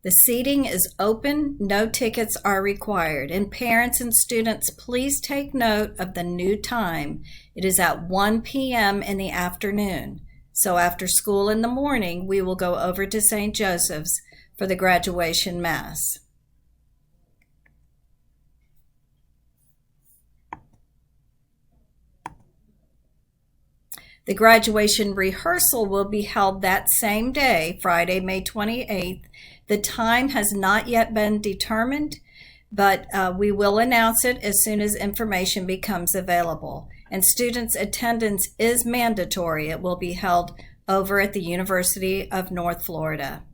The seating is open, no tickets are required, and parents and students, please take note of the new time. It is at 1 p.m. in the afternoon. So after school in the morning, we will go over to St. Joseph's for the graduation Mass. The graduation rehearsal will be held that same day, Friday, May 28th. The time has not yet been determined, but we will announce it as soon as information becomes available. And students' attendance is mandatory. It will be held over at the University of North Florida.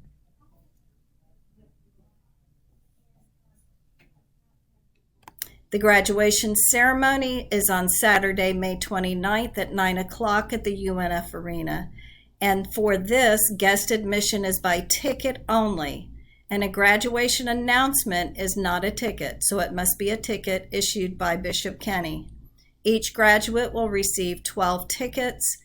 The graduation ceremony is on Saturday, May 29th at 9 o'clock at the UNF Arena. And for this, guest admission is by ticket only. And a graduation announcement is not a ticket, so it must be a ticket issued by Bishop Kenny. Each graduate will receive 12 tickets,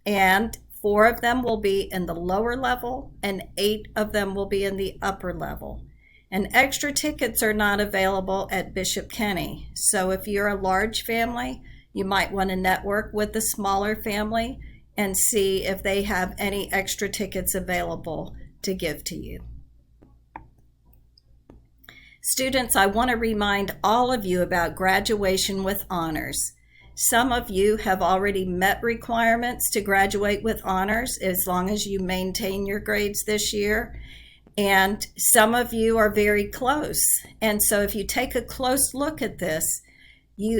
and 4 of them will be in the lower level, and 8 of them will be in the upper level. And extra tickets are not available at Bishop Kenny. So if you're a large family, you might want to network with the smaller family and see if they have any extra tickets available to give to you. Students, I want to remind all of you about graduation with honors. Some of you have already met requirements to graduate with honors as long as you maintain your grades this year. And some of you are very close. And so if you take a close look at this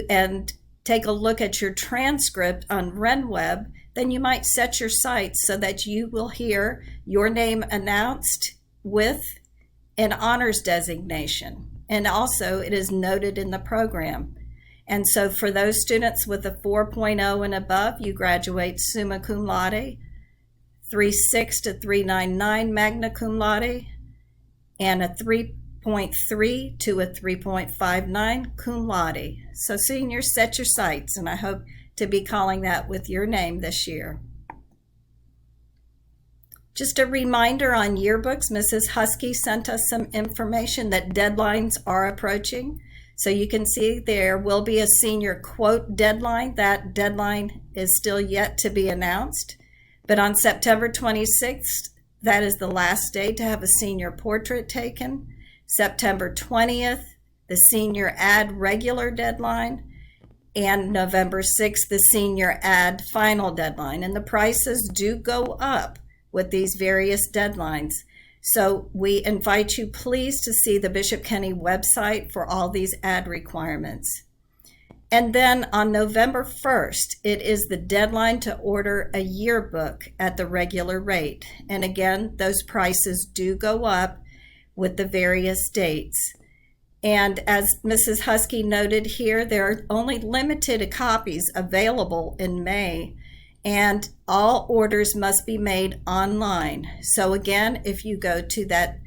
and take a look at your transcript on RenWeb, then you might set your sights so that you will hear your name announced with an honors designation. And also it is noted in the program. And so for those students with a 4.0 and above, you graduate summa cum laude, 3.6 to 3.99 magna cum laude, and a 3.3 to a 3.59 cum laude. So seniors, set your sights, and I hope to be calling that with your name this year. Just a reminder on yearbooks, Mrs. Husky sent us some information that deadlines are approaching. So you can see there will be a senior quote deadline. That deadline is still yet to be announced. But on September 26th, that is the last day to have a senior portrait taken. September 20th, the senior ad regular deadline. And November 6th, the senior ad final deadline. And the prices do go up with these various deadlines. So we invite you please to see the Bishop Kenny website for all these ad requirements. And then on November 1st, it is the deadline to order a yearbook at the regular rate. And again, those prices do go up with the various dates. And as Mrs. Husky noted here, there are only limited copies available in May, and all orders must be made online. So again, if you go to that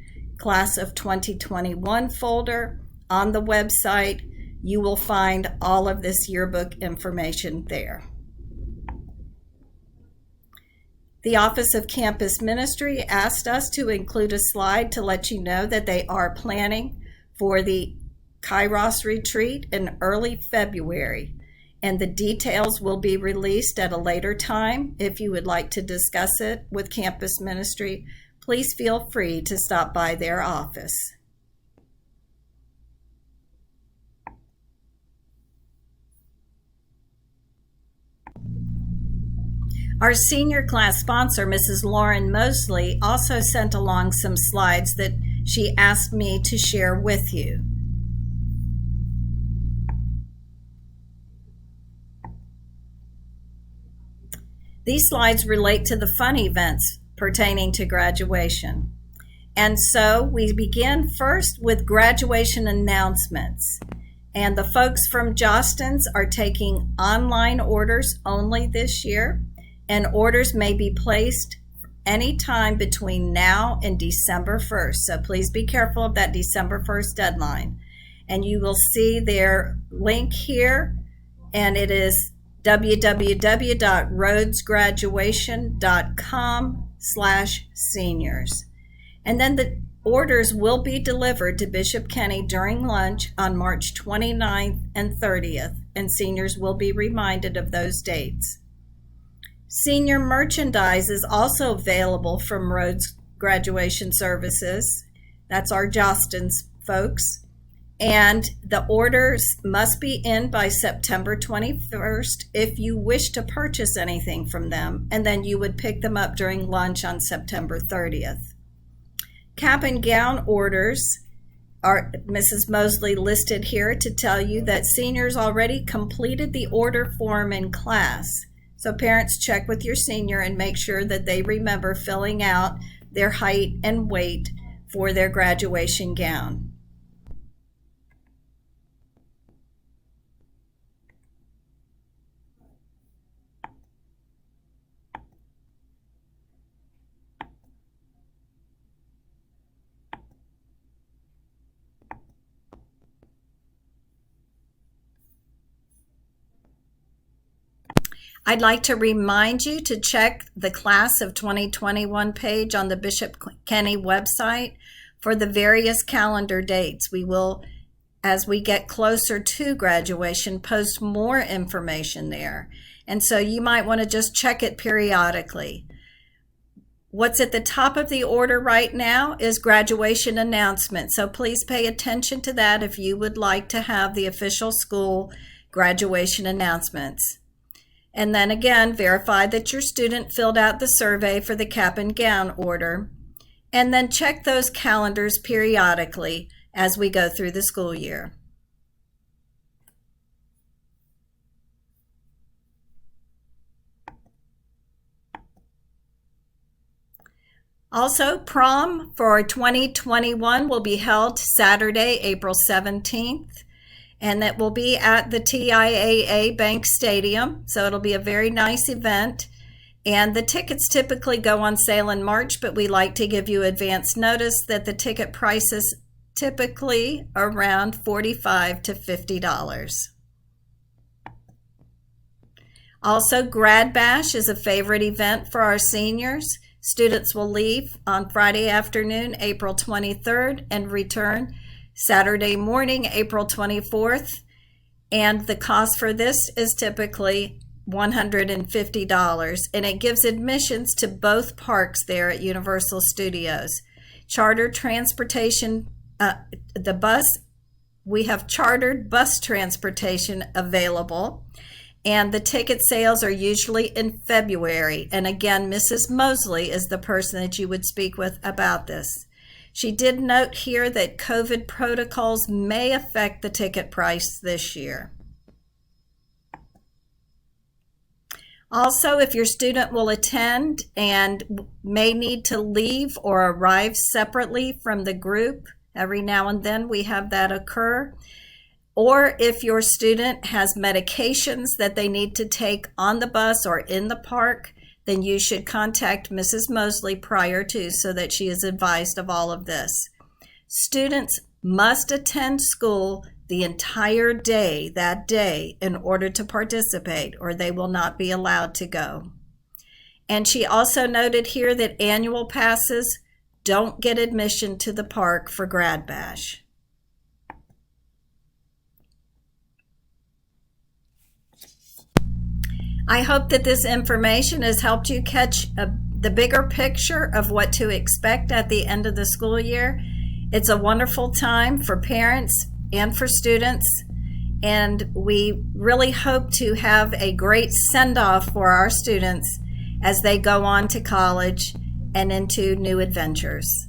Class of 2021 folder on the website. You will find all of this yearbook information there. The Office of Campus Ministry asked us to include a slide to let you know that they are planning for the Kairos retreat in early February, and the details will be released at a later time. If you would like to discuss it with Campus Ministry, please feel free to stop by their office. Our senior class sponsor, Mrs. Lauren Mosley, also sent along some slides that she asked me to share with you. These slides relate to the fun events pertaining to graduation. And so we begin first with graduation announcements. And the folks from Jostens are taking online orders only this year, and orders may be placed anytime between now and December 1st. So please be careful of that December 1st deadline. And you will see their link here, and it is www.rhodesgraduation.com/seniors. And then the orders will be delivered to Bishop Kenny during lunch on March 29th and 30th, and seniors will be reminded of those dates. Senior merchandise is also available from Rhodes Graduation Services. That's our Jostens folks. And the orders must be in by September 21st if you wish to purchase anything from them, and then you would pick them up during lunch on September 30th. Cap and gown orders are Mrs. Mosley listed here to tell you that seniors already completed the order form in class. So parents, check with your senior and make sure that they remember filling out their height and weight for their graduation gown. I'd like to remind you to check the Class of 2021 page on the Bishop Kenny website for the various calendar dates. We will, as we get closer to graduation, post more information there. And so you might want to just check it periodically. What's at the top of the order right now is graduation announcement. So please pay attention to that if you would like to have the official school graduation announcements. And then again, verify that your student filled out the survey for the cap and gown order. And then check those calendars periodically as we go through the school year. Also, prom for 2021 will be held Saturday, April 17th. And that will be at the TIAA Bank Stadium. So it'll be a very nice event. And the tickets typically go on sale in March, but we like to give you advance notice that the ticket price is typically around $45 to $50. Also, Grad Bash is a favorite event for our seniors. Students will leave on Friday afternoon, April 23rd, and return Saturday morning, April 24th, and the cost for this is typically $150, and it gives admissions to both parks there at Universal Studios. Charter transportation, we have chartered bus transportation available, and the ticket sales are usually in February. And again, Mrs. Mosley is the person that you would speak with about this. She did note here that COVID protocols may affect the ticket price this year. Also, if your student will attend and may need to leave or arrive separately from the group, every now and then we have that occur. Or if your student has medications that they need to take on the bus or in the park, then you should contact Mrs. Mosley prior to so that she is advised of all of this. Students must attend school the entire day that day in order to participate, or they will not be allowed to go. And she also noted here that annual passes don't get admission to the park for Grad Bash. I hope that this information has helped you catch the bigger picture of what to expect at the end of the school year. It's a wonderful time for parents and for students, and we really hope to have a great send-off for our students as they go on to college and into new adventures.